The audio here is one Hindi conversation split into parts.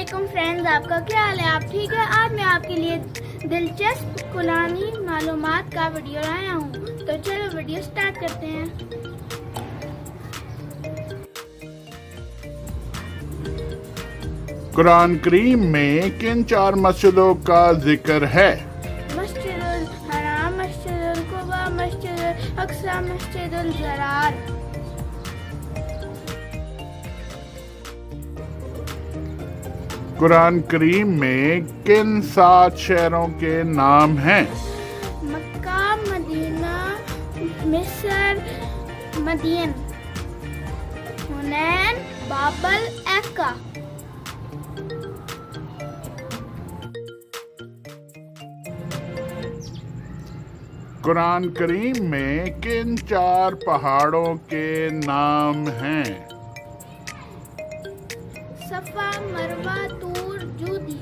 अस्सलामुअलैकुम फ्रेंड्स, आपका क्या हाल है? आप ठीक है? आज मैं आपके लिए दिलचस्प कुरानी मालूमात का वीडियो लाया हूँ। तो चलो वीडियो स्टार्ट करते हैं। कुरान करीम में किन 4 मस्जिदों का जिक्र है? मस्जिदुल हराम, मस्जिदुल कुबा, मस्जिदुल अक्सा, मस्जिदुल ज़रार। कुरान करीम में किन 7 शहरों के नाम हैं? मक्का, मदीना, मिस्र, मदीन, हुनैन, बाबल, एक्का। कुरान करीम में किन 4 पहाड़ों के नाम हैं? सफा, मरवा, तूर, जूदी।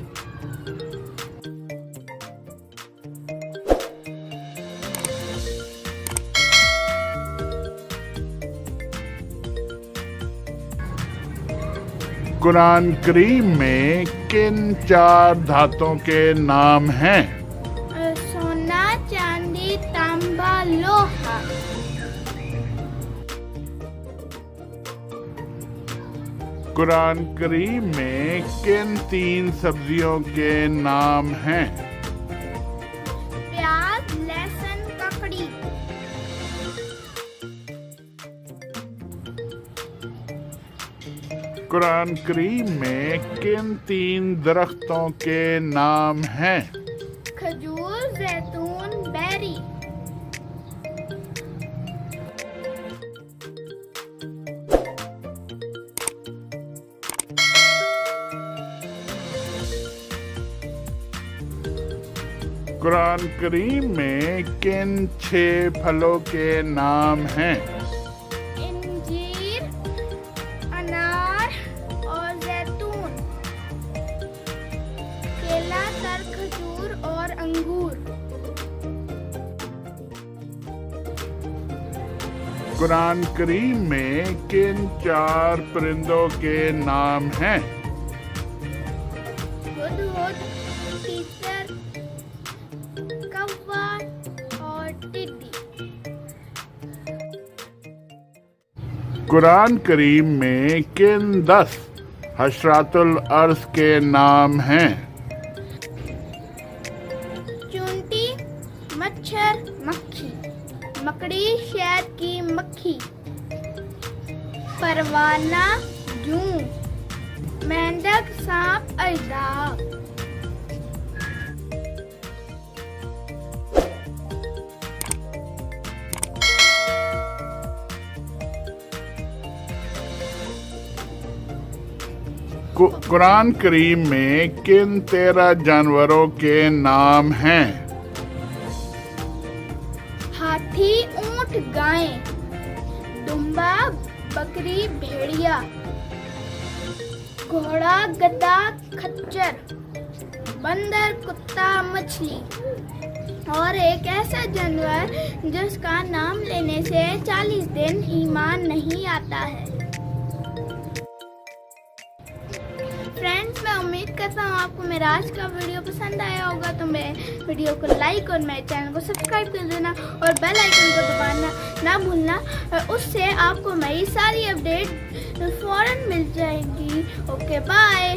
कुरान करीम में किन 4 धातुओं के नाम हैं? सोना, चांदी, तांबा, लोहा। कुरान करीम में किन 3 सब्जियों के नाम हैं? प्याज, लहसुन, ककड़ी। कुरान करीम में किन 3 दरख्तों के नाम हैं? खजूर, जैतून, बेरी। कुरान करीम में किन 6 फलों के नाम हैं? इंजीर, अनार और जैतून। केला, तर, खजूर और अंगूर। कुरान करीम में किन 4 परिंदों के नाम हैं? हुदहुद, तीतर, कौवा और टिड्डी। कुरान करीम में किन 10 हशरातुल अर्ज के नाम हैं? चूंटी, मच्छर, मक्खी, मकड़ी, शहद की मक्खी, परवाना, जूं, मेंढक, सांप, अजदा। कुरान करीम में किन 13 जानवरों के नाम हैं? हाथी, ऊंट, गाय, दुम्बा, बकरी, भेड़िया, घोड़ा, गधा, खच्चर, बंदर, कुत्ता, मछली और एक ऐसा जानवर जिसका नाम लेने से 40 दिन ईमान नहीं आता है। फ्रेंड्स, मैं उम्मीद करता हूँ आपको मेरा आज का वीडियो पसंद आया होगा। तो मेरे वीडियो को लाइक और मेरे चैनल को सब्सक्राइब कर देना और बेल आइकन को दबाना ना भूलना। उससे आपको मेरी सारी अपडेट फौरन मिल जाएगी। Okay, bye.